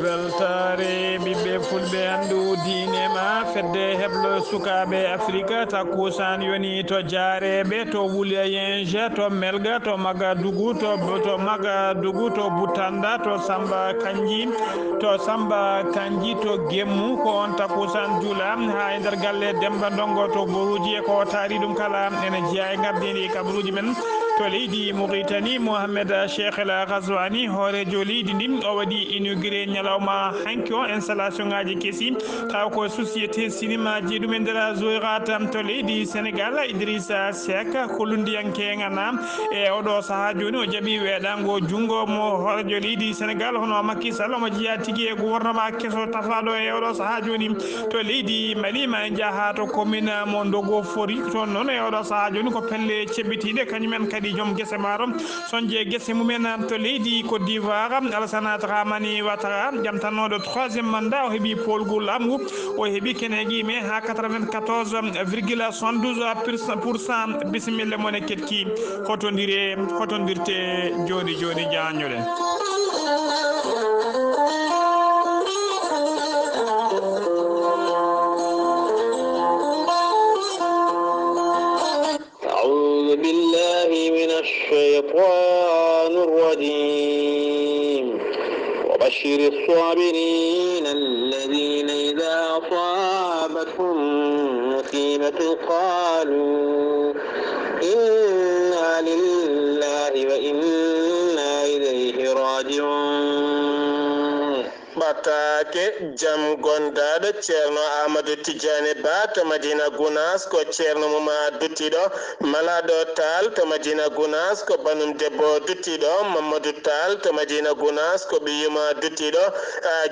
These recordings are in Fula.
weltare ɓiɓɓe fulɓe andu diine ma fedde heblo sukaɓe afrique takkusan yoni to jaareɓe to wuleyinge to melga to magadougou to magadougou to boutanda to samba kanji to gemmu ko on takkusan juula ha e nder galle Demba Ndongo to boruji e ko taari ɗum kala ene jeeya e gardidi kabaruji men to leydi Mauritanie Mohamed Cheikh El Ghazouani hoorejo leydi ndin o waɗi inauguré ñalawma hanki o installation ngaji keesi taw ko société cinéma ji ɗum e nder Zoyrat to leydi Sénégal Idrissa Seck kollundiyanke ngana e oɗo saaha joni o jaaɓi weeɗango junggo mo hoorejo leydi Sénégal hono Macky Sall omo jeeya tigui e gouvernement kesso tafaɗo e oɗo saaha joni to leydi Mali ma en jaaha to commune mo Ndogo Fori toon noon e oɗo saaha joni ko pelle ceɓɓitiɗe kañumen kadi joom guese maaro sonje guese mumen to leydi Côte d'Ivoire Alassane Dramane Ouattara jamtannoɗo 3e mandat o heeɓi polgol lamgu o heeɓi keneguime ha 94,72% bisimilla mon e ketki hotondirte joni jañoɗen بالله من الشيطان الرجيم وبشر الصابرين الذين إذا أصابتهم مصيبة قالوا إنا لله وإنا إليه راجعون batake jam gondaɗo ceerno Amadou Tidiane Ba to Madina Gounass ko ceerno muma duttiɗo Malaɗo Tall to Madina Gounass ko banum debbo duttiɗo Mamadou Tall to Madina Gounass ko ɓiyuma duttiɗo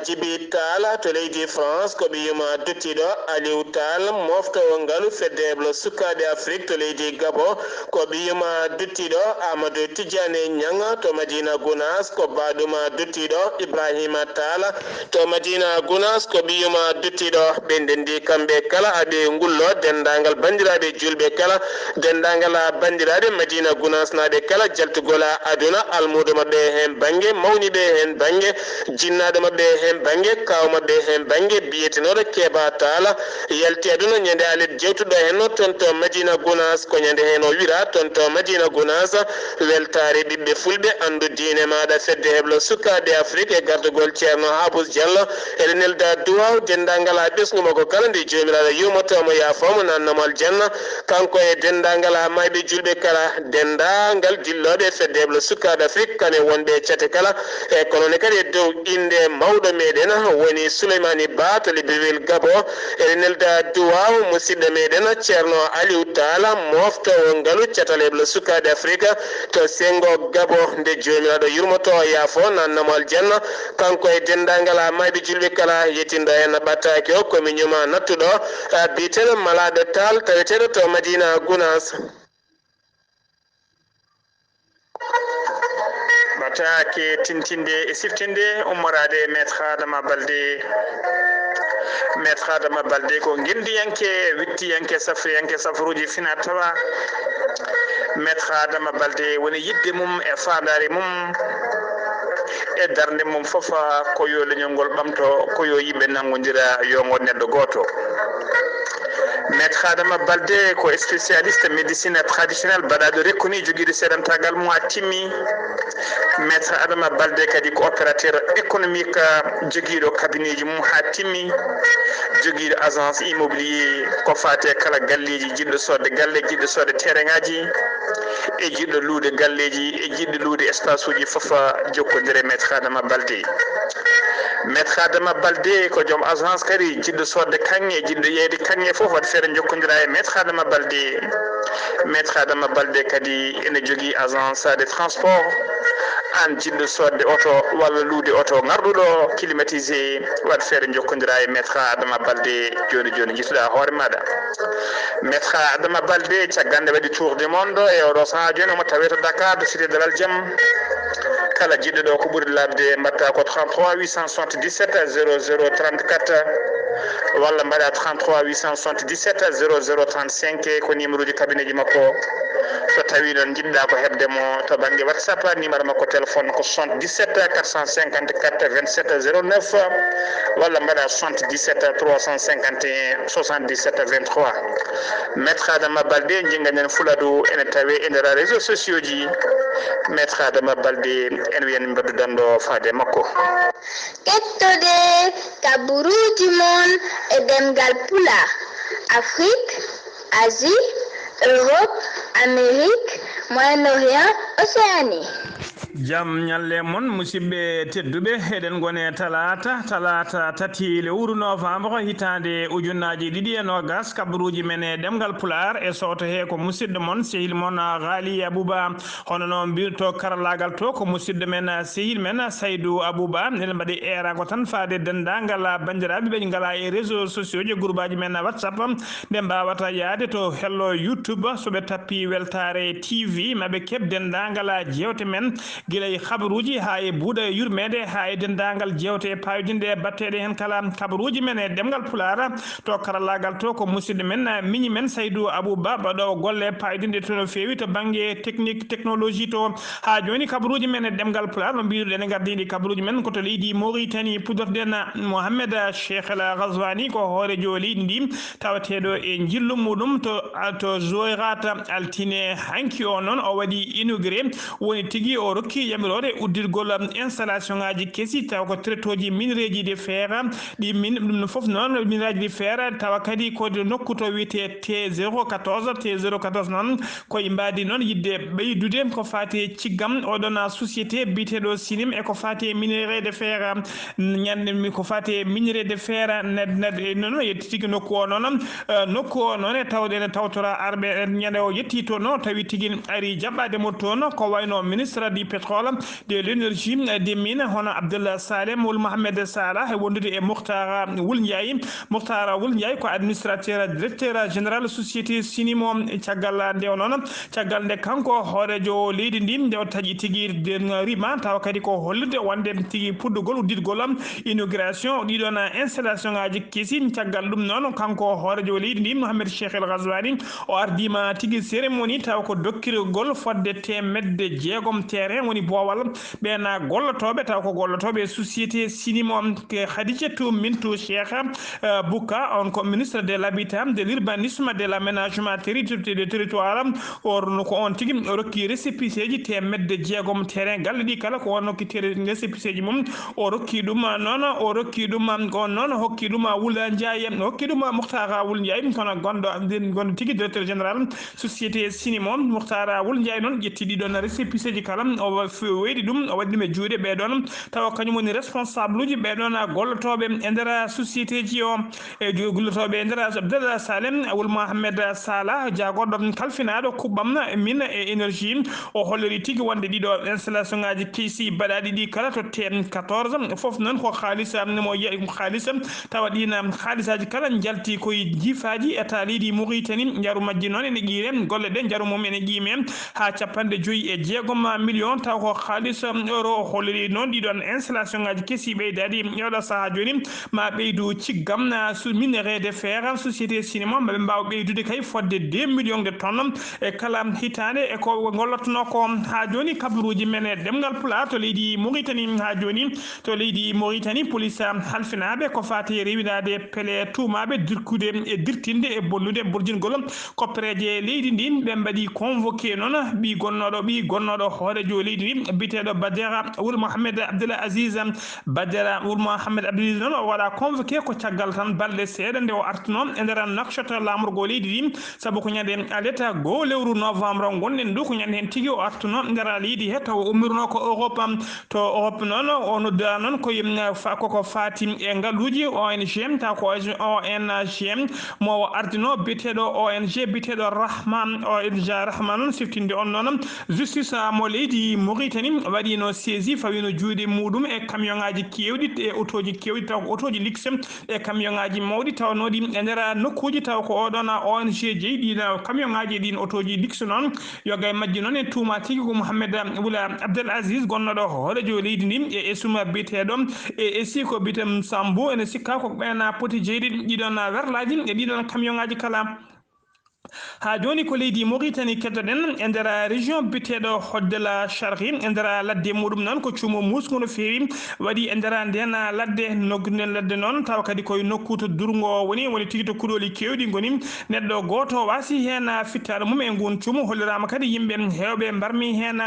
Djibi Tall to leydi France ko ɓiyuma duttiɗo Aliou Tall moftowo ngalu feddeɓlo sukaɓe Afrique to leydi Gabon ko ɓiyuma duttiɗo Amadou Tidiane Niang to Madina Gounass ko baɗuma duttiɗo Ibrahima Tall to Madina Gounass ko ɓiyuma duttiɗo ɓe ndendi kamɓe kala aɓe ngullo dendagal bandiraɓe julɓe kala dendagal bandiraɓe Madina Gounass naɓe kala jaltugola aduna almudo mabɓe hen banggue mawniɓe hen banggue jinnaɗo mabɓe hen banggue kaw mabɓe hen banggue biyetenoɗo Keba Tall yalti aduna ñande alet jewtuɗo henno toon to Madina Gounass ko ñande hen o wira toon to Madina Gounass weltare ɓiɓɓe fulɓe andu diine maɗa fedde heblo sukaɓe Afrique e gardugol ceerno Habous Diallo eɗen nelda duwaw dendagal ha ɓesguma ko kala nde jomiraɗo yumotomo yafomo nannamo aljanna kanko e dendagal ha mayɓe julɓe kala dendagal dilloɓe feddeɓlo sukaɓe Afrique kane wonɓe cate kala e konone kadi e dow inde mawɗo meɗen woni Souleymani Ba to Libreville Gabon eɗen nelda duwaw musidɗo meɗen ceerno Aliou Tall moftowo ngalu cataleɓlo sukaɓe Afrique to Sengo Gabon nde jomiraɗo yurmoto yaafo nannamo aljanna kanko e dendagal ha mayɓe julɓe kala yettindo hen ɓattaki o komi ñuma nattuɗo biteɗo Malaɗo Tall taweteɗo to Madina Gounass ɓattaki tintinde e siftinde ummorade maître Adama Baldé ko guindiyanke wittiyanke safriyanke safaruji fina tawa maître Adama Baldé woni yidde mum e faandare mum e darde mum fof ko yo leñol ngol ɓamto ko yo yimɓe nangodira yo ngo neɗɗo goto maître Adama Baldé ko spécialiste médecine traditionnelle baɗaɗo rekkoni joguiɗo seeɗantagal mum ha timmi maître Adama Baldé kadi ko opérateur économique joguiɗo cabinet ji mum ha timmi joguiɗo agence immobilier ko fate kala galleji jiɗɗo sodde galle jiɗɗo sodde terrain ngaji e jiɗɗo luude galleji e jiɗɗo luude espace uji foof jokkodire maître Adama Baldé maître Adama Baldé ko joom agence kadi jiɗɗo sodde kanŋe jiɗɗo yeyde kanŋe foof waɗa feere jokkodira e maître Adama Baldé maître Adama Baldé kadi ene jogui agence de transport an jiɗɗo sodde oto walla luude oto ngarɗuɗo climatisé waɗa feere jokkodira e maître Adama Baldé joni jittuɗa hoore maɗa maître Adama Baldé caggande waɗi tour du monde e oɗo saaha joni omo tawe to Dakar to cité de l'Aljam kala jiɗɗo ɗo ko ɓuri labde mbatta ko 33 877 0034 walla mbaɗa 33 877 0035 ko numéro ji cabinet ji makko so tawi non jidda ko hebde mo to bangi WhatsApp numéro makko téléphone ko 77 454 27 09 wala mbaɗa 77 351 77 23 maître Adama Baldé jinganen fuladu ene tawi e nder réseaux sociaux ji maître Adama Baldé en wiyen mbeddudanɗo faade makko kettode kaburuji mon e demgal pula Afrique Asie Europe Amérique Moyen-Orient Océanie jam nyalle mon musibbe tedduɓe eɗen gone talata tati lewru novembre hitande ujunnaji ɗiɗi e nogas kabaruji men e ɗemgal pular e soto he ko musidɗo mon sehil mon Ghali Abouba hono noon mbirto karallagal to ko musidɗo men sehil men Saydou Abouba eɗen mbaɗi erago tan faade dendagal bandiraɓe ɓe ngala e réseaux sociaux ji groupe aji men WhatsApp nde mbawata yaade to hello YouTube soɓe tappi weltare TV maɓe keb dendagal jewte men gilay khabaruji ha e buuɗa yurmede ha e dendagal jewte pawdinde batteɗe hen kala khabaruji men e demgal pulara to karallagal to ko musidɗo men miñi men Saydou Abouba baɗo golle pawdinde to no fewi to banggue technologie to ha joni khabaruji men e demgal pular no mbiruɗen e gardidi khabaruji men koto leydi Mauritanie pudorden Mohamed Cheikh El Ghazouani ko hoorejo leydi ndi tawateɗo e jillu muɗum to Zoyrat altine hanki o noon o waɗi inauguré woni tigui o rokki yamirode uddirgol installation ngaji kesi taw ko traitoji minereji de fer ɗi min ɗum fof noon minereji de fer tawa kadi ko nokku to wiyete T014 noon koye mbadi noon yidde ɓeydude ko fati ciggam oɗon société biteɗo sinim e ko fati minerai de fer ñande ko fati minerai de fer noon yetti tigui nokku o noon e tawɗene tawtora arɓe ñande o yetti to no tawi tigui ari jaɓɓademo toon ko wayno ministre du pétrole de l'énergie des mines hono Abdullah Salem Wul Mohamed Salah e wondude e Mouhtara Wul Ndiaye ko administrateur directeur général société Sinimo caggal nde noon caggal nde kanko hoorejo leydi ndi nde o taƴi tigui rima tawa kadi ko hollude wonde tigui puddugol uddirgol inauguration ɗiɗon installation ngaji kesi caggal ɗum noon kanko hoorejo leydi ndi Mohamed Cheikh El Ghazouani o ardima tigui cérémonie tawa ko dokkirgol fodde temedde jeegom terrain woni boowal ɓena gollotoɓe taw ko gollotoɓe société Sinimo Khadijatou Mintou Cheikh Bouka on ko ministre de l'habitat de l'urbanisme de l'aménagement des territoires ko on tigui rokki récépissé ji temedde jeegom terrain galle ɗi kala ko won rokki récépissé ji mum o rokki ɗum noon on noon hokki ɗum Wula Ndiaye hokki ɗum Mouhtara Wul Ndiaye kono gonɗo tigui directeur général société Sinimo Mouhtara Wul Ndiaye noon ƴetti ɗiɗon récépissé ji kala o weydi ɗum o waɗi ɗum e juuɗe ɓeɗon tawa kañum woni responsable uji ɓeɗon gollotoɓe e nder société ji o e gollotoɓe e nder Abdallah Salem Wul Mohamed Salah jagorɗo kalfinaɗo kuɓɓam min e énergie o holliri tigui wonde ɗiɗo installation ngaji keesi baɗaɗi ɗi kala to tem 14 foof noon ko haalisa mo yeeyi haalisa tawa ɗina haalisaji kala jalti koye jiifaji état leydi Mauritanie jaaru majji noon ene qiire golle ɗe jaaru mum ene qiime ha 56 million taw ko khalis euro holliri noon ɗiɗon installation ngaji kesi ɓeydadi ƴewɗo saaha joni ma ɓeydu ciggam minerai de fer société Sinimo maɓe mbawa ɓeydude kay fodde 2 millions de tonnes e kala hitande e ko gollotno ko ha joni kabaruji men e ɗemgal pulaar to leydi Mauritanie ha joni to leydi Mauritanie police halfinaɓe ko fati rewinade pele tumaɓe dirkude e dirtinde e bollude borjingol koppereje leydi ndi ɓe mbaɗi convoqué noon ɓi gonnoɗo hoorejo leydi ndi biteɗo Badara Wul Mohamed Abdullah Aziz Badara Wul Mohamed Abdulaziz noon o waɗa convoqué ko caggal tan balɗe seeɗa nde o artuno e nder nakshot lamorgo leydi ndi saabu ko ñande aleta goo lewru novembre gonɗen ɗo ko ñande hen tigui o artuno nder leydi he taw ummirno ko Europe to Europe noon o nodda noon koye koko fati e ngaluji ONG taw ko ONG mo ardino biteɗo ONG biteɗo Rahman ONG Rahman noon siftinde on noon justice mo leydi Mauritanie waɗino saisi fawino juuɗe muɗum e camion ngaji kewɗi e autoji kewɗi taw ko autoji luxe e camion ngaji mawɗi tawnoɗi e nder nokkuji taw ko oɗon ONG jeeyi ɗin camion ngaji ɗin autoji luxe noon yoga e majji noon e tuuma tigui ko Mohamed Wula Abdel Aziz gonnoɗo hoorejo leydi ndi e suma biteɗo e siko bitem Sambo ene sikka ko ɓena poti jeyde ɗiɗon werlaji e ɗiɗon camion ngaji kala ha joni ko leydi Mauritanie keddoɗen e nder région biteɗo hodde la Charqi e nder ladde muɗum noon ko cuumo musgo no feewi waɗi e nder nden ladde nogguden ladde noon tawa kadi koye nokku to durgo woni tigi to kuɗoli kewɗi goni neɗɗo goto wasi hen fittade mum e ngun cuumo hollirama kadi yimɓe hewɓe mbarmi hen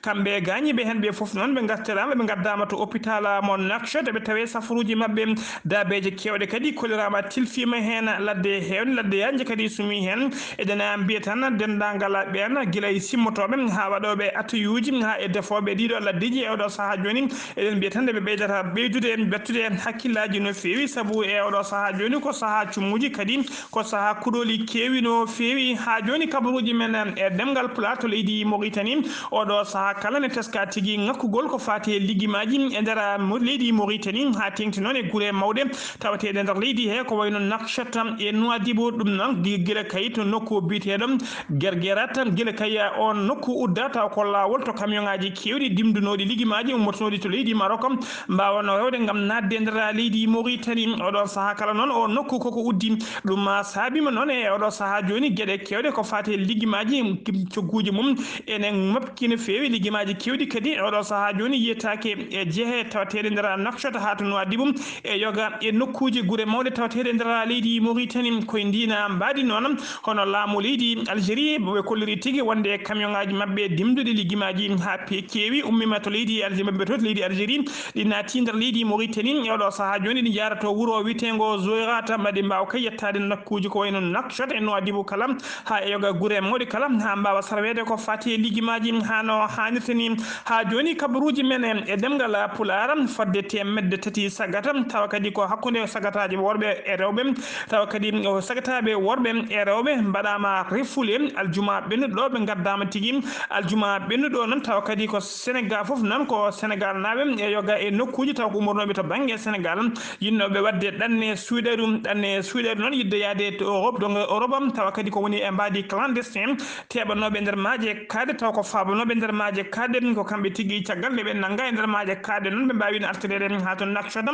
kamɓe gañiɓe hen ɓe foof noon ɓe gartirama ɓe gaddama to hôpital mo Nouakchott ɓe tawe safaruji mabɓe dabeje kewɗe kadi kollirama tilfima hen ladde hewde ladde yanje kadi sumi hen eɗen mbiya tan dendagal ɓen guila e simmotoɓe ha waɗoɓe atuyuji ha e defoɓe ɗiɗo laddeji e oɗo saaha joni eɗen mbiya tan ɓe ɓeydata ɓeydude bettude hakkillaji no fewi saabu e oɗo saaha joni ko saaha cummuji kadi ko saaha kuɗoli kewi no fewi ha joni kabaruji men e demgal pulaar to leydi Mauritanie oɗo saaha kala ne teska tigui ngakkugol ko fati e ligguimaji e nder leydi Mauritanie ha tengti noon e guure mawɗe tawateɗe nder leydi he ko wayno Nouakchott e Nouadhibou ɗum noon guila kayi to nokku biteɗo Guerguerat guila kayi on nokku udda taw ko lawol to camion ngaji kewɗi dimdunoɗi ligguimaji ummotonoɗi to leydi Maroc mbawano rewde gam nadde e nder leydi Mauritanie oɗo saaha kala noon o nokku koko uddi ɗum saabima noon e oɗo saaha joni gueɗe kewɗe ko fati e ligguimaji cogguji mum enen mabki no fewi ligguimaji kewɗi kadi oɗo saaha joni yiyetake e jeehe tawateɗe nder Nouakchott ha to Nouadhibou e yoga e nokkuji guure mawɗe tawateɗe nder leydi Mauritanie koye ndina mbaɗi noon hono laamu leydi Algérie ɓe kolliri tigui wonde e camion ngaji mabɓe dimdude ligguimaji ha kewi ummima to leydi Algérie mabɓe to leydi Algérie ɗi naati nder leydi Mauritanie e oɗo saaha joni ɗi jarato wuuro witego Zoyrata mbaɗi mbawa kay yettade nokkuji ko wayno Nouakchott e Nouadhibou kala ha e yoga guure mawɗe kala ha mbawa sarwede ko fati e ligguimaji hano hannirta ni ha joni kabaruji men e demgal pulaar fodde temedde tati sagata tawa kadi ko hakkude sagataji worɓe e rewɓe tawa kadi sagataɓe worɓe e rewɓe mbaɗama refule aljuma ɓennuɗo ɓe gaddama tigui aljuma ɓennuɗo noon tawa kadi ko Sénégal foof noon ko Sénégal naɓe e yoga e nokkuji taw ko ummotonoɓe to banggue Sénégal yinnoɓe wadde ɗanne suuɗeru noon yidde yaade to Europe donc Europe tawa kadi ko woni e mbadi clandestin teɓanoɓe nder maaje kaade taw ko fabanoɓe nder maaje kaade ko kamɓe tigui caggal nde ɓe nangga e nder maaje kaade noon ɓe mbawino artirede ha to Nouakchott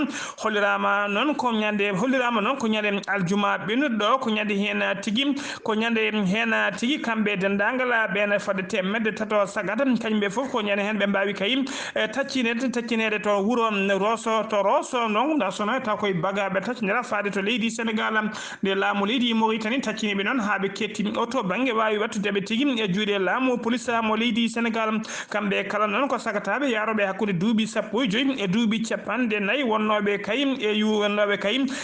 hollirama noon ko ñande aljuma ɓennuɗo ko ñande hen tigui ko ñande hen tigui kamɓe dendagal ɓen fodde temedde tato sagata kañumɓe foof ko ñande hen ɓe mbawi kay taccinede to wuuro Rosso non da sono taw koye bagaɓe taccinira faade to leydi Sénégal nde laamu leydi Mauritanie tacciniɓe noon ha ɓe ketti oto banggue wawi wattudeɓe tigui e juuɗe laamu police mo leydi Sénégal kamɓe kala noon ko sagataɓe yaroɓe hakkude duuɓi 15 e duuɓi 40 wonnoɓe kay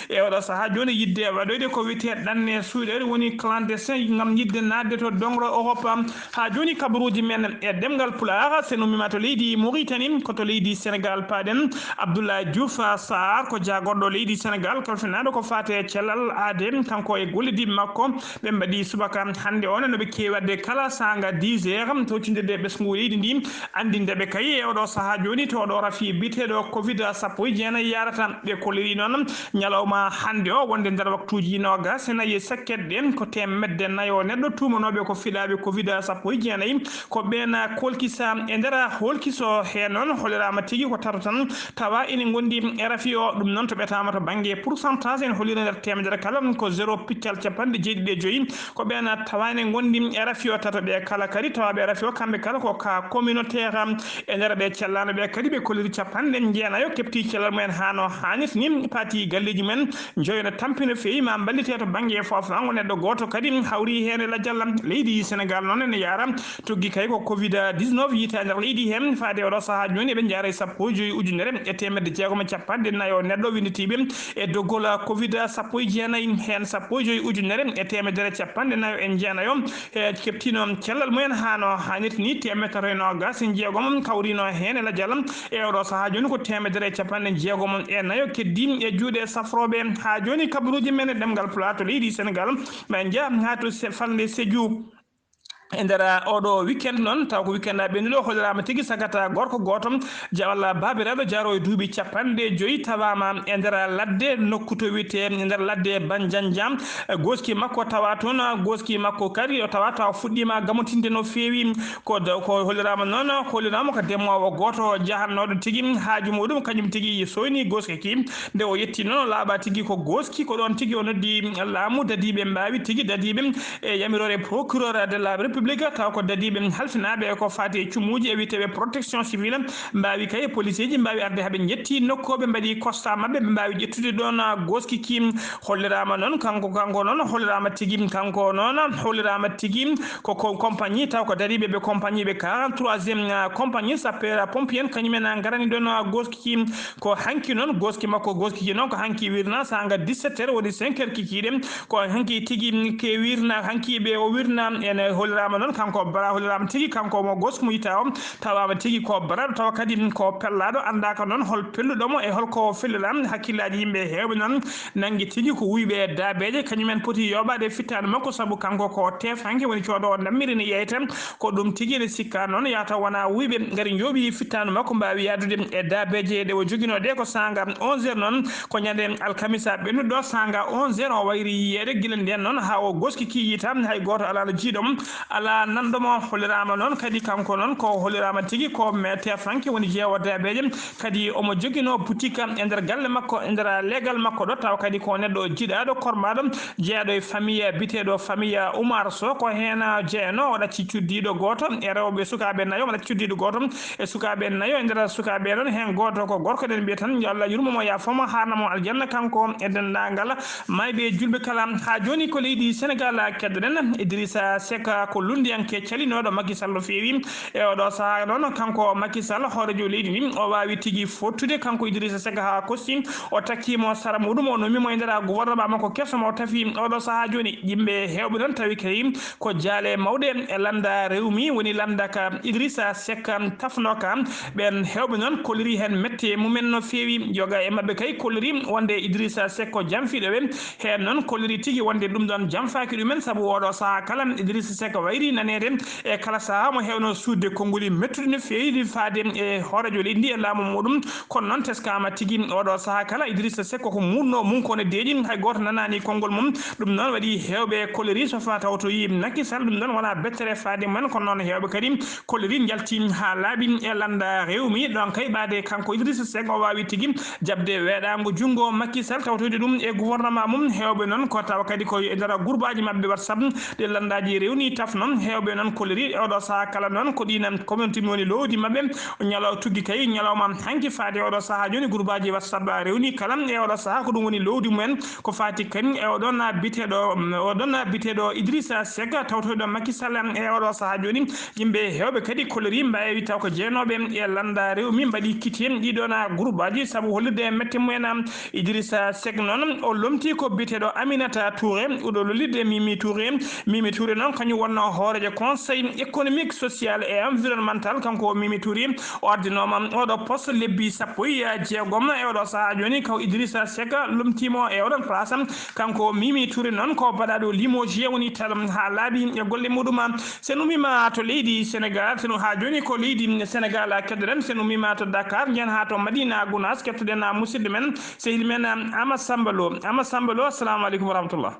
e oɗo saaha joni yidde waɗoyde ko wiyete ɗanne suuɗere woni clandestin gam yidde nadde to dongro Europe ha joni kabaruji men e demgal pulaar sen ummima to leydi Mauritanie koto leydi Sénégal paɗen Abdoulaye Diouf Sarr ko jagorɗo leydi Sénégal kalfinaɗo ko fate cellal aade kanko e gollediɓe makko ɓe mbaɗi subaka hande on noɓe kewi wadde kala sanga 10 heures towtinde ɓesgu leydi ndi andindeɓe kay e oɗo saaha joni to oɗo rafi biteɗo Covid-19 yarata ɓe kolliri noon ñalawma hande o wonde nder waktuji nogas nayi sakket ko temedde nayo neɗɗo tumanoɓe ko fiɗaɓe Covid-19 ko ɓen kolkisa e nder holkiso he noon hollirama tigui ko tato tan tawa ene gondi RFI o ɗum noon to ɓetama to banggue pourcentage en hollira nder temedere kala ko 0,75 ko ɓen tawani gondi RFI o tato ɓe kala kadi tawaɓe RFI o kamɓe kala ko ka communautaire e nder ɓe cellano ɓe kadi ɓe kolliri 90 kepti cellal mumen hano hannit ni pati galleji men joyno tampino fewi ma ballite to banggue foof ngo neɗɗo goto kadi hawri hen lajjal leydi Sénégal noon ene yara togui kay ko Covid-19 yita nder leydi hen faade oɗo saaha joni eɓe jaara 15 e temedde jeegom e capanɗe nayo neɗɗo winditiɓe e doggol Covid-19 hen 15 e temedere capanɗe nayo e jeenayo e keptino cellal mumen hano hannit ni temedere nogas jeegom kawrino hen e lajjal e oɗo saaha joni ko temedere capanɗe jeegom e nayo keddi e juuɗe safroɓe ha joni kabaruji men e ɗemgal pulaar to leydi Sénégal ɓe jaa ha to falde Sédhiou endera oɗo weekend noon taw ko weekend ɓennuɗo hollirama tigui sagata gorko gotom walla babiraɗo jaro e duuɓi 50 tawama e nder ladde nokku to wiyete e nder ladde Bandiandiam goski makko tawa toon goski makko kadi o tawa taw fuɗɗima gamotinde no fewi ko hollirama noon ko hollirama ko demowo goto jahannoɗo tigui haaju muɗum kañum tigui soyni goski ki nde o yetti noon laaɓa tigui ko goski ko ɗon tigui o noddi laamu dadiɓe mbawi tigui dadiɓe e yamirore procureur de la république taw ko dadiɓe halfinaɓe ko fati e cumuji e witeɓe protection civile mbawi kay police ji mbawi arde haaɓe jetti nokkoɓe mbaɗi constat mabɓe ɓe mbawi ƴettude ɗon goski kim hollirama noon kanko noon hollirama tigui kanko noon hollirama tigui koko compagnie taw ko dariɓe ɓe compagnie ɓe 43e compagnie sapeur pompier en kañumen garani ɗon goski kim ko hanki noon goski makko goski ki noon ko hanki wirna sanga 17 heures woni 5 heures kikiɗe ko hanki tigui ke wirna hanki ɓe o wirna ene hollirama noon kanko bara hollirama tigui kanko mo gosko mo yita o tawama tigui ko baraɗo tawa kadi ko pellaɗo andaka noon hol pelluɗomo e holko felliram hakkillaji yimɓe hewɓe noon nangui tigui ko wuyɓe daabeje kañumen poti yoɓade fittade makko saabu kanko ko tefanke woni codowo dammiri ne yeyta ko ɗum tigui ne sikka noon yata wona wuyɓe gaari jooɓi fittade makko mbawi yadude e daabeje ɗe o joguino ɗe ko sanga 11 heures noon ko ñande alkamisa ɓennuɗo sanga 11 heures o wayri yiyede guila nden noon ha o goski ki yita hay goto ala no jiiɗom ala nandomo hollirama noon kadi kanko noon ko hollirama tigui ko tefanke woni jeewo daabeje kadi omo joguino boutique e nder galle makko e nder legal makko ɗo taw kadi ko neɗɗo jiiɗaɗo kormaɗo jeeyaɗo e famille biteɗo famille Oumar Sow ko hen jeeyano o ɗacci cuddiɗo goto e rewɓe sukaɓe nayo o ɗacci cuddiɗo goto e sukaɓe nayo e nder sukaɓe ɗon hen goto ko gorko ɗen mbiya tan yo Allah yurmomo yafoma harnamo aljanna kanko e dendagal mayɓe julɓe kala ha joni ko leydi Sénégal keddoɗen Idrissa Seck ko lundiyanke calinoɗo Macky Sall no fewi e oɗo saaha noon kanko Macky Sall hoorejo leydi ndi o wawi tigui fottude kanko Idrissa Seck ha kosti o takkimo sara muɗum o nomimo e nder gouvernement makko kesomo o tafi oɗo saaha joni yimɓe hewɓe noon tawi kadi ko jaale mawɗe e landa rewmi woni landa ka Idrissa Seck tafnoka ɓen hewɓe noon kolliri hen mette mumen no fewi yoga e mabɓe kay kolliri wonde Idrissa Seck ko jamfiɗo ɓe hen noon kolliri tigui wonde ɗum ɗon jamfaki ɗumen saabu oɗo saaha kala Idrissa Seck wayri nanede e kala saaha mo hewno sudde konngoli mettude no fewi faade e hoorejo leydi ndi e laamu muɗum kono noon teskama tigui oɗo saaha kala Idrissa Seck ko murno mum kone deeƴi hay goto nanani konngol mum ɗum noon waɗi hewɓe kolliri so fa taw to yi Macky Sall ɗum ɗon wona bettere faade mumen kono noon hewɓe kadi kolliri jalti ha laaɓi e landa rewmi ɗon kay ɓaade kanko Idrissa Seck o wawi tigui jabde weeɗago junggo Macky Sall tawtoyde ɗum e gouvernement mum hewɓe noon ko tawa kadi ko e nder groupe aji mabɓe WhatsApp ɗe landaji rewni taf noon hewɓe noon kolliri oɗo saaha kala noon ko ɗina communauté woni lowdi mabɓe ñalaw tugui kay ñalawma hanki faade oɗo saaha joni groupe aji WhatsApp rewni kala e oɗo saaha ko ɗum woni lowdi mumen ko fati kadi e oɗon biteɗo Idrissa Seck tawtoyɗo Macky Sall e oɗo saaha joni yimɓe hewɓe kadi kolliri mbawi taw ko jeenoɓe e landa rewmi mbaɗi kiti hen ɗiɗon groupe aji saabu hollirde mette mumen Idrissa Seck noon o lomti ko biteɗo Aminata Touré oɗo lollirde Mimi Touré noon kañum wonno hoorejo conseil économique social et environnemental kanko Mimi Touré o ardinoma oɗo poste lebbi 16 e oɗo saaha joni kaw Idrissa Seck lomtimo e oɗon place kanko Mimi Touré noon ko baɗaɗo limoji woni talam ha laaɓi e golle muɗum sen umima to leydi Sénégal sen ha joni ko leydi Sénégal keddoɗen sen umima to Dakar jen ha to Madina Gounass kettoɗen musidɗo men sehil men Amadou Samba Lo assalamu aleykum wa rahmatullah.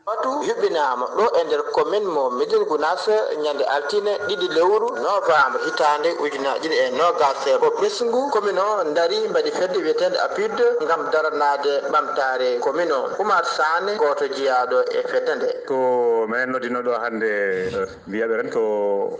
Watu yuɓɓinama ɗo e nder commune mo Médina Gounass ñande altine 2 lewru novembre hitande ujunaji ɗiɗi e nogas ko ɓesgu commune o daari mbaɗi fedde wiyetede APID gam daranade ɓamtare commune o Oumar Sane goto jeeyaɗo e fedde nde ko min noddino ɗo hande mbiyaɓe ren ko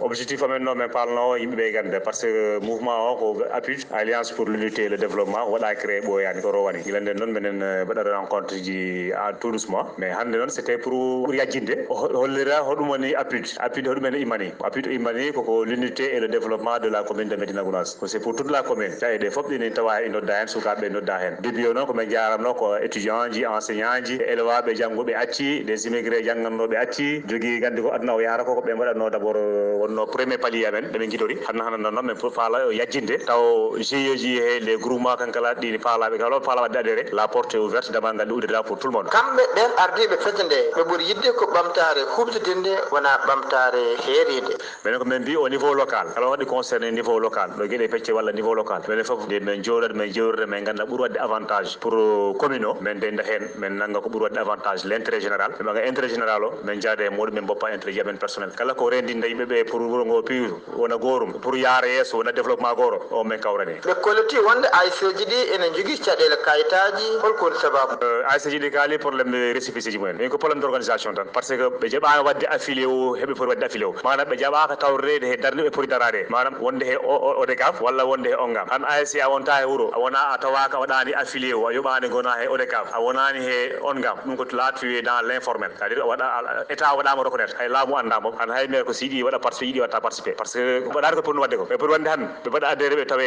objectif amen no min palno yimɓeɓe gande par ce que mouvement o ko APID alliance pour l'unité et le développement waɗa créé ɓoyani ko rowani gila nden noon minen mbaɗa rencontre ji tout doucement mais hande noon c'était pour yajjinde hollira hoɗum woni APID hoɗumen imani APID imani koko l'unité et le développement de la commune de Médina Gounass c'est pour toute la commune tawiɗe fof ɗini tawa e nodda hen sukaɓe nodda hen début o noon komin jaramno ko étudiant ji enseignant ji élewaɓe janggoɓe acci des immigré janggannoɓe acci jogui gandi ko aduna o yahata koko ɓe mbaɗatno d' abord wonno premier palier amen ɗemin guiɗori hande noon min faala yajjinde taw GIE ji e les groupement kankala ɗini faalaɓe kala faala wadde adhéré la porte est ouverte damal ngal uddira pour tout le monde kamɓe ɓen ardiɓe fedde nde ɓe ɓuri yidde ko ɓamtare hubtidinde wona ɓamtare heeride. Mais ko men mbi au niveau local kala waɗi concerné niveau local ɗo gueɗe pecce walla niveau local minen foof nde men jooɗat men jewrde men ganda ɓuuri wadde avantage pour commune o men denda hen men nanga ko ɓuuri wadde avantage l' intérêt général ɓe ɓaga intérêt général o men jaade e muɗum men boppa intérêt jiya men personnel kala ko rendinde yimɓeɓe pour wuuro ngo piiru wona goorum pour yaara yesso wona développement goto o men kawrani ɓe kolliti wonde ASC ji ɗi ene jogui caɗele kayitaji holko woni sababu ASC ji ɗi kaali probléme récépissé ji mumen min ko probléme d' organisation tan par ce que ɓe jaɓano wadde affilié o heeɓe foti wadde affilié o manam ɓe jaɓaka tawrede he darde ɓe poti darade manam wonde he ODCAV walla wonde he ONGAM an ASC a wonta e wuuro a wona a tawaka waɗani affilié o a yoɓani gona he ODCAV a wonani he ONGAM ɗum ko laatu dans l' informel c'est à dire waɗa état waɗama reconnaître hay laamu andamo an hay maire ko siɗi waɗa participé yiɗi watta participé par ce que waɗani ko ponni wadde ko ɓe poti wonde han ɓe mbaɗa adhéré ɓe tawe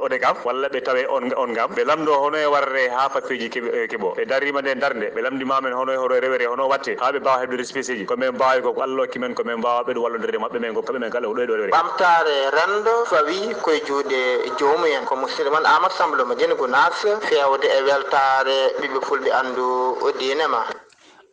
ODCAV walla ɓe tawe ONGAM ɓe lamdo hono e warre ha papier ji keeɓo ɓe darima nde darde ɓe lamdimamen hono rewere hono watte ha ɓe mbawa heɓde récépissé ji komin mbawi ko Allah hokki men komin mbawa ɓeɗo wallodire maɓɓe men ko kaɓe men kala ɗo rewere ɓamtare rendo fawi koye juuɗe jomumen ko musidɗo man Amadou Samba Madina Gounass fewde e weltare ɓiɓɓe fulɓe andu o dinema.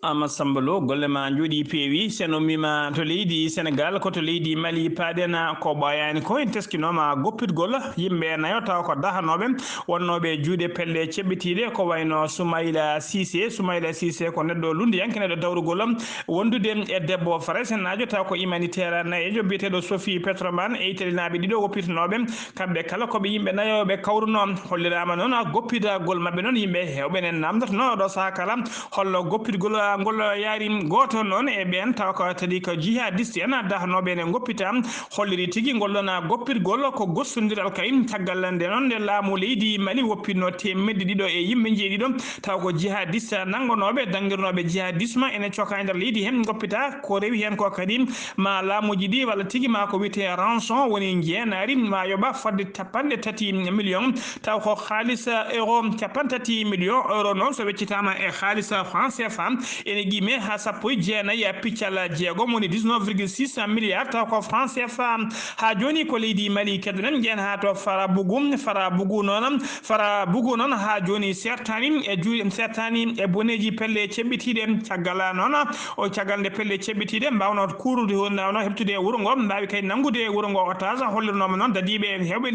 Amadou Samba Lo golle ma jooɗi peewi seno mima to leydi Sénégal ko to leydi Mali paadena ko ɓoyani ko en teskinoma goppitgol yimɓe nayo taw ko dahanoɓe wonnoɓe juuɗe pelle ceɓɓitiɗe ko wayno Soumaïla Cissé ko neɗɗo lundiyanke neɗɗo dawrugol wondude e debbo Fraysenajo taw ko humanitaire nayejo biyeteɗo Sophie Petroman e itelinaɓe ɗiɗo woppitanoɓe kamɓe kala koɓe yimɓe nayoɓe kawruno hollirama noon goppitagol mabɓe noon yimɓe hewɓenen namdotono ɗo saaha kala hollo goppitgol ngol yaari goto noon e ɓen taw ko tadi ko jihadiste en dahanoɓe ne goppita holliri tigui ngol ɗon goppitgol ko gossodiral kay caggal nde noon nde laamu leydi Mali woppino temedde ɗiɗo e yimɓe jeeɗiɗo taw ko jihadiste nangonoɓe dangguirnoɓe jihadisme ene coka e nder leydi hen goppita ko rewi hen ko kadi ma laamuji ɗi walla tigui ma ko wiyete rançon woni jeenari ma yoɓa fodde 30 millions taw ko halis euro 30 millions euro noon so weccitama e halis franc CFA ene guime ha sappo e jeenayyi e piccal jeegom woni 19,6 milliards taw ko franc CFA ha joni ko leydi Mali keddonen jeen ha to fara bugu noon ha joni sertani e boneji pelle ceɓɓitiɗe caggal noon o caggal nde pelle ceɓɓitiɗe mbawno kurude nawno heɓtude e wuuro ngo mbawi kay nangude e wuuro ngo otage hollirnoma noon dadiɓe hewɓe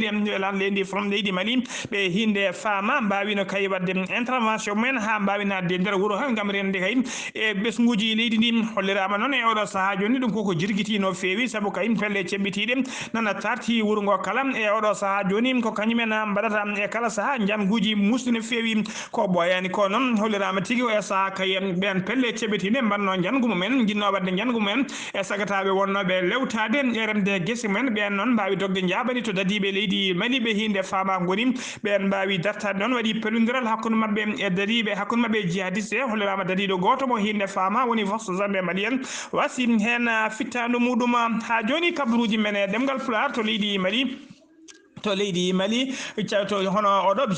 leydi from leydi Mali ɓe hinde faama mbawino kay wadde intervention mumen ha mbawi nadde nder wuuro han gam rende kay e ɓesguji leydi ndi hollirama noon e oɗo saaha joni ɗum koko jirguiti no fewi saabu kay pelle ceɓɓitiɗe nana tarti wuuro ngo kala e oɗo saaha joni ko kañumen mbaɗata e kala saaha janguji musdi no fewi ko ɓoyani ko noon hollirama tigui e saaha kay ɓen pelle ceɓɓitiɗe mbanno jangu mumen jinno wadde jangu mumen e sagataɓe wonnoɓe lewtade e remde guese mumen ɓen noon mbawi dogde jabani to dadiɓe leydi Mali ɓe hinde fama goni ɓen mbawi dartade noon waɗi pelodiral hakkude mabɓe e dadiɓe hakkude mabɓe jihadiste hollirama dadiɗo goto mo hinde fama woni force armée malienne wasi hen fittadu muɗum ha joni kabaruji men e ɗemgal Pulaar to leydi Mali to hono oɗo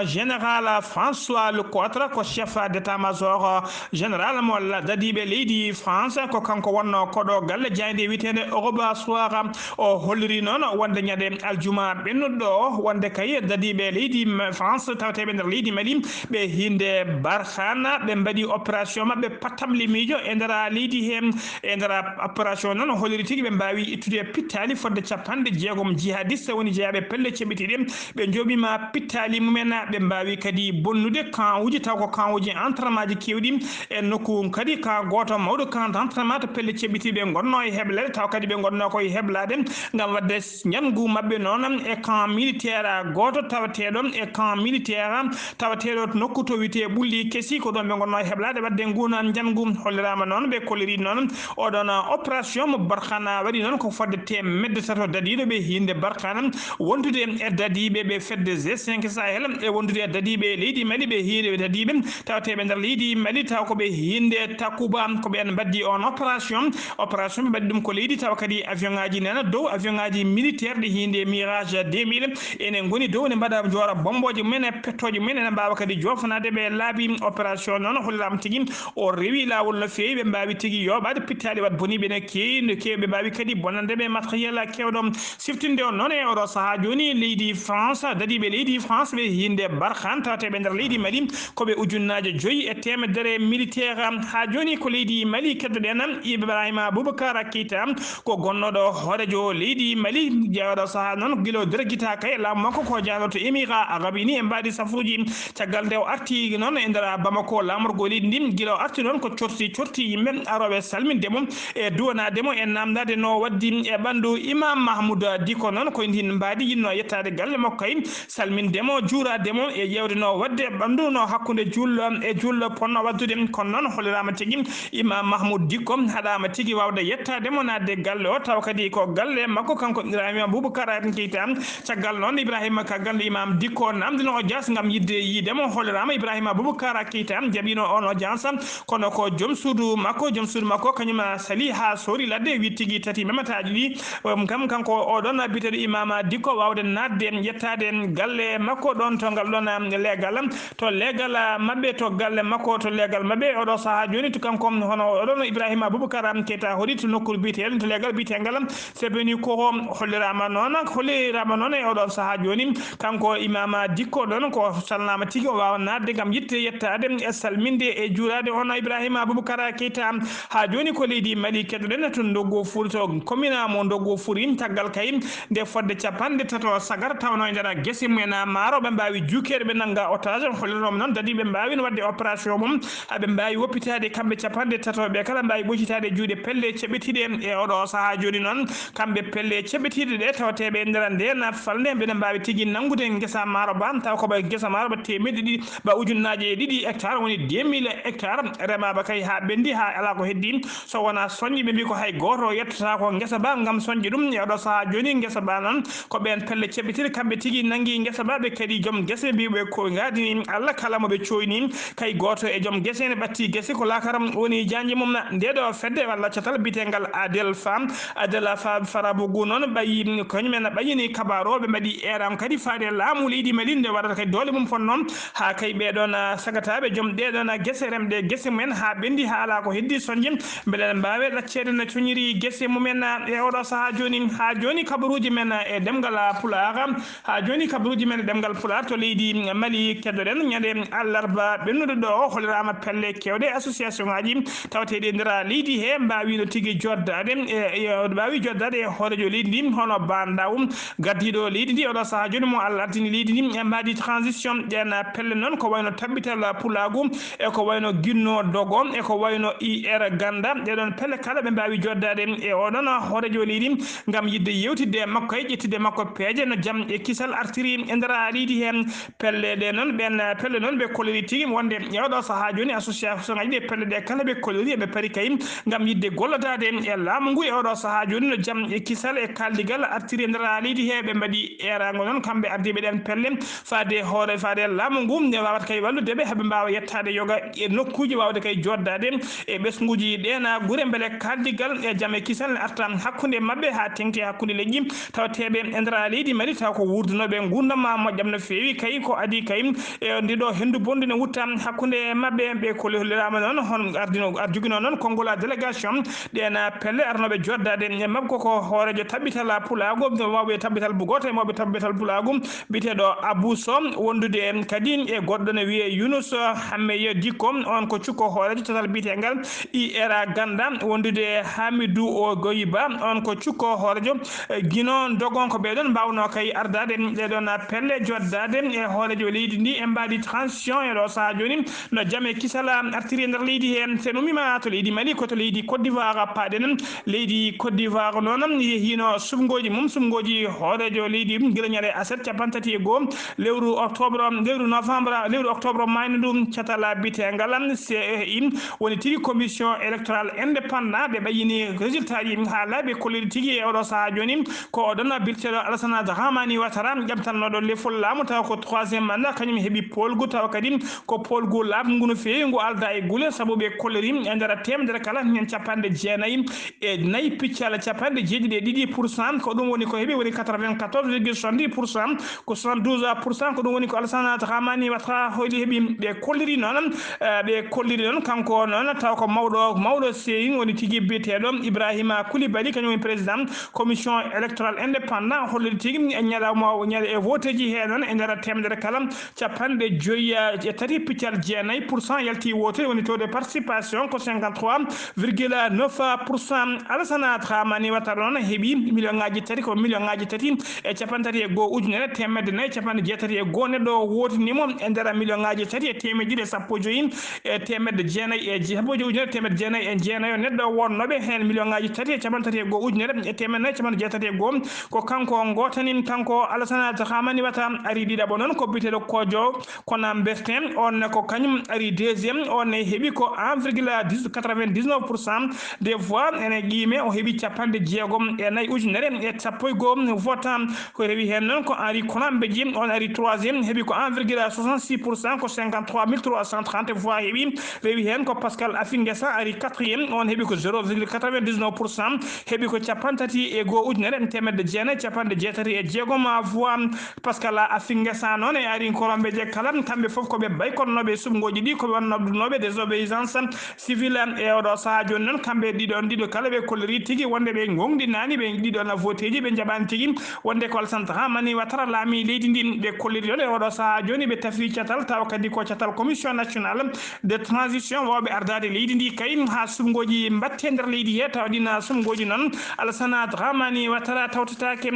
général François Lecotre ko chef d'état major général mo dadiɓe leydi France ko kanko wonno koɗo galle jayde witede Europe soir o holliri noon wonde ñande aljuma ɓennuɗo wonde kay dadiɓe leydi France tawateɓe nder leydi Mali ɓe hinde Barkhane ɓe mbaɗi opération mabɓe pattamli miijo e nder leydi hen e nder opération noon holliri tigui ɓe mbawi ittude pittali fodde 60 jihadiste woni jeeyaɓe pelle ceɓɓitiɗe ɓe joɓima pittali mumen ɓe mbawi kadi bonnude camp uji taw ko camp uji entraînement ji kewɗi e nokku kadi ka goto mawɗo camp d' entraînement to pelle ceɓɓitiɓe gonno e heblade taw kadi ɓe gonno koye heblade gam wadde ñangu mabɓe noon e camp militaire goto tawateɗo e camp militaire tawateɗo nokku to wiyete ɓulli keesi ko ɗon ɓe gonno e heblade wadde nguna jangu hollirama noon ɓe kolliri noon oɗon opération mo Barkhane waɗi noon ko fodde temedde tato dadiɗo ɓe hinde Barkhane wondude e dadiɓe ɓe fedde G5 Sahel e wondude e dadiɓe leydi Mali ɓe hinde dadiɓe tawateɓe nder leydi Mali taw koɓe hinde Takuba ko ɓen mbaddi on opération ɓe mbaɗi ɗum ko leydi taw kadi avion ngaji nana dow avion ngaji militaire ɗi hinde Mirage 2000 ene goni dow ne mbaɗa joora bomboje mumen e pettoje mumen ene mbawa kadi jofanade ɓe laabi opération noon hollirama tigui o rewi lawol no fewi ɓe mbawi tigui yoɓade pittali wat boniɓe ne kewi ɓe mbawi kadi bonande ɓe matériel kewɗo siftinde on noon e oɗo oɗo saha joni leydi France dadiɓe leydi France ɓe hinde barkan tawateɓe nder leydi Mali koɓe ujunnaje 5 militaire ha joni ko leydi Mali keddoɗen Ibrahima Boubacar Keita ko gonnoɗo horejo leydi Mali jeewaɗo saha noon guilo deregita kay laamu makko ko janoto Émirats Arabes Unis e mbaɗi safruji caggal nde o arti noon e nder Bamako lamorgo leydi ndi guila o arti noon ko corti yimɓe aroɓe salmindemo e duwanademo e namdade no waddi e ɓandu Imam Mahmoud Dicko noon ko hin mbaadi yinno yettade galle makko kay salmindemo juurademo e yewde no wadde ɓandu no hakkude jullo e jullo ponno waddude kono noon hollirama tigui Imam Mahmoud Dicko haɗama tigui wawde yettademo nadde galle o taw kadi ko galle makko kanko Ibrahima Boubacar Keita caggal noon Ibrahima ka galle Imam Dicko namdino o jas gam yidde yidemo hollirama Ibrahima Boubacar Keita jaɓino on o jansa kono ko joom suudu makko kañum sali ha sori ladde wi tigui tati memataji ɗi kam kanko oɗon biteɗo Imam Dicko wawde nadde yettade galle makko ɗon to ngal ɗon leegal to leegal mabɓe to galle makko to leegal mabɓe oɗo saaha joni to kanko hono oɗon Ibrahima Boubacar Keita hoɗi to nokkude biyeteɗo to leegal biyetegal sebeni ko hollirama noon e oɗon saaha joni kanko Imam Dicko ɗon ko salnama tigui o wawa nadde gam yitte yettade e salminde e juurade on Ibrahima Boubacar Keita ha joni ko leydi Mali keddoɗen to Ndoggo Furi to commune mo Ndoggo Furi taggal kay nde fodde capanɗe tato sagar tawno e nder guese mumen maaro ɓe mbawi jukede ɓe nangga otage holliroma noon dadi ɓe mbawi no wadde opération mum haɓe mbawi woppitade kamɓe capanɗe tato ɓe kala mbawi ɓoccitade juuɗe pelle ceɓetiɗe e oɗo saaha joni noon kamɓe pelle ceɓetiɗe ɗe tawateɓe e nder nden falde ɓeɗe mbawi tigui nangude guesa maaro ba taw koɓe guesa maaro ba temedde ɗiɗi ba ujunnaje ɗiɗi hectare woni 2000 hectares remaɓe kay ha ɓendi ha ala ko heddi so wona soñƴi ɓe mbi ko hay goto yettata ko guesa ba gam soñƴi ɗum e oɗo saaha joni guesa ba noon ko ɓen pelle ceɓetiɗe kamɓe tigui nangui guesa ba ɓe kadi joom guese mbiɓe ko gadini Allah kala moɓe coyni kay goto e joom guese ne ɓatti guese ko lakaram woni janji mum ndeɗo fedde walla catal bitegal Adel Farabougu noon ɓayi kañumen ɓayini kabaroɓe mbaɗi eran kadi faade laamu leydi Mali nde waɗata kay dole mum fonno ha kay ɓeɗon sagataɓe joom ɗeɗon guese remde guese mumen ha ɓendi ha ala ko heddi soñji beele mbawe ɗaccede no coñiri guese mumen e oɗo saaha joni kabaruji men e demgal Pulaar ha joni kabaruji men e demgal Pulaar to leydi Mali keddoɗen ñande allarba ɓennude ɗo hollirama pelle kewɗe association ngaji tawateɗi e nder leydi he mbawino tigui joddade mbawi joddade e hoorejo leydi ndi hono bandawum gaddiɗo leydi ndi oɗo saaha joni mo Allah ardini leydi ndi e mbaɗi transition ɗen pelle noon ko wayno tabbital Pulagu e ko wayno Guinno Dogo e ko wayno IR Ganda ɗeɗon pelle kala ɓe mbawi joddade e oɗon hoorejo leydi gam yidde yewtidde makko e ƴettide makko peeje no jaam e kisal artiri e nder leydi hen pelle ɗe noon ɓen pelle noon ɓe kolori tigui wonde e oɗo saaha joni association ngaji ɗe pelle ɗe kala ɓe kolori eɓe paari kay gam yidde gollodade e laamu ngu e oɗo saaha joni no jaam e kisal e kaldigal artiri e nder leydi he ɓe mbaɗi erago noon kamɓe ardiɓe ɗen pelle faade laamu ngu nde wawata kay walludeɓe haaɓe mbawa yettade yoga e nokkuji wawde kay joddade e ɓesguji ɗena guure beele kaldigal e jaam e kisal ne arta hakkude mabɓe ha tengti hakkude leƴƴi tawateɓe e nder leydi Mali taw ko wurdunoɓe gurdam moƴƴam no fewi kay ko adi kay e ndiɗo hendu bondu ne wutta hakkude mabɓe ɓe kollirama noon hon joguino noon konngol délégation ɗena pelle arnoɓe joddade e mabɓe koko hoorejo tabbital Pulago mawɓe tabbital Bugoto e mawɓe tabbital Pulago biteɗo Abou Sow wondude kadi e goɗɗo ne wiye Younous Hammeye Dicko on ko cukko hoorejo total bitegal IR Ganda wondude Hamidou Goyiba on ko cukko hoorejo Guino Dogon ko ɓeɗon mbawno kay ardade ɗeɗon pelle joddade e hoorejo leydi ndi e mbaɗi transition e ɗo saaha joni no jaam e kisal artiri e nder leydi hen sen ummima to leydi Mali koto leydi Côte d'Ivoire paaɗen leydi Côte d'Ivoire noon yehino sumgoji mum sumgoji hoorejo leydi guila ñande aset capantati e goho lewru octobre mayno ɗum catala bitegal CEI woni tigui commission électoral indépendant ɓe ɓayini résultat ji ha laaɓe kolliri tigui e oɗo saaha joni ko oɗon birteɗo Alassane Dramani Ouattara jaɓtannoɗo lefol laamu taw ko 3e mandat kañum heeɓi polgu taw kadi ko polgu laaɓngu no fewi ngu alda e guule saabu ɓe kolliri e nder temedere kala hen capanɗe jeenayyi e nayyi piccal capanɗe jeeɗiɗi% ko ɗum woni ko heeɓi woni 94,70% ko 72% ko ɗum woni ko Alassane Dramani Ouattara hoyli heeɓi ɓe kolliri noon kanko noon taw ko mawɗo seyi woni tigui biyeteɗo Ibrahima Coulibaly kañum woni président commission électoral indépendant ganna holliri tigi e ñalawma o ñal e vote ji he non e ndera temdere kala capanɗe joyi e tati piccal jeenayyi % yalti wote woni taux de participation ko 53,9%. Alassana Dramane Ouattara noon heeɓi million ngaji tati ko million ngaji tati e capantati e goho ujunere temedde nayyi capanɗe jeetati e goho neɗɗo wotinimo e nder million ngaji tati e temedde ɗiɗi e sappo joyi e temedde jeenayyi e sappo joyi ujunere temedde jeenayyi e jeenayyi o neɗɗo wonnoɓe hen million ngaji tati e capantati e goho ujunere e temedde nayyi capanɗe jeetati e goho ko kanko gotani kanko Alassana Dramane Ouattara ari ɗiɗaɓo noon ko biteɗo kojo Kona Bertin on ko kañum ari deuxiéme on heeɓi ko 1,99% des voix ene qiime o heeɓi capanɗe jeegom e nayyi ujunere e sappo e goho votant ko rewi hen noon ko Henri Konan Bédié on ari troisiéme heeɓi ko 1,66% ko 53 330 voix heeɓi rewi hen ko Pascal Afingessa ari quatriéme on heeɓi ko 0,99% heeɓi ko capantati e goho ujunere temedde jeenayyi capanɗe jeetati e jeegom voix Pascal Afingessa noon e ari korombeje kala kamɓe foof koɓe baykonnoɓe sumgoji ɗi koɓe wannobdunoɓe désobéissance civile e oɗo saaha joni noon kamɓe ɗiɗo kala ɓe kolliri tigui wonde ɓe gonɗinani ɓe ɗiɗon voteji ɓe jaɓani tigui wonde ko Alassane Dramane Ouattara laami leydi ndi ɓe kolliri ɗon e oɗo saaha joni ɓe tafi catal taw kadi ko catal commission nationale de transition wawɓe ardade leydi ndi kay ha sumgoji mbatte nder leydi he taw ɗina sumgoji noon Alassane Dramane Ouattara tottake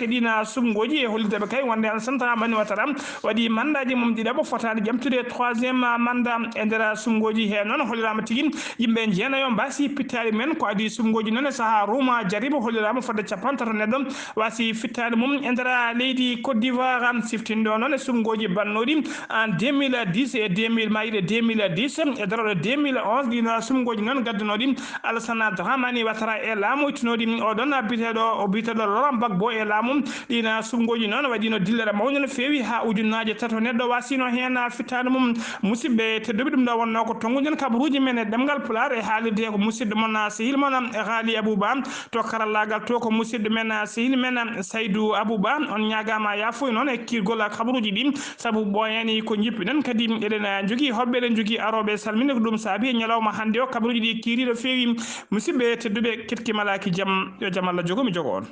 ɗina sumgoji e hollideɓe kay wonde Alassane Dramane Ouattara waɗi mandaji mum ɗiɗaɓo fotani jamtude troisiéme mandat e nder sumgoji he noon hollirama tigui yimɓe jeenayyi o mbasi pittade men ko adi sumgoji noon e saaha Rouma Diaribo hollirama fodde capantato neɗɗo wasi fittade mum e nder leydi Côte d'Ivoire siftinde o noon e sumgoji bannoɗi en 2010 e 2010 e daroɗo 2011 ɗino sumgoji noon gaddunoɗi Alassane Dramane Ouattara e laamu ittunoɗi oɗon biteɗo Laurent Gbagbo e laamu ɗina sumgoji noon waɗino dillere mawde no fewi ha ujunnaje tato neɗɗo wasino hen fittade mum musidɓe tedduɓe ɗum ɗo wonno ko tonguɗen kabaruji men e ɗemgal Pulaar e haalirde ko musidɗo mon sehil mon Ghali Abouba to karallagal to ko musidɗo men sehil men Saydou Abouba on ñagama yafuya noon e kirgol kabaruji ɗi saabu ɓoyani ko jippiɗen kadi eɗen jogui hoɓɓe eɗen jogui aroɓe salminde ko ɗum saabi e ñalawma hande o kabaruji ɗi kiiriɗo fewi musidɓe tedduɓe kettimalaki jaam yo jaam Allah jogo mi jogo on.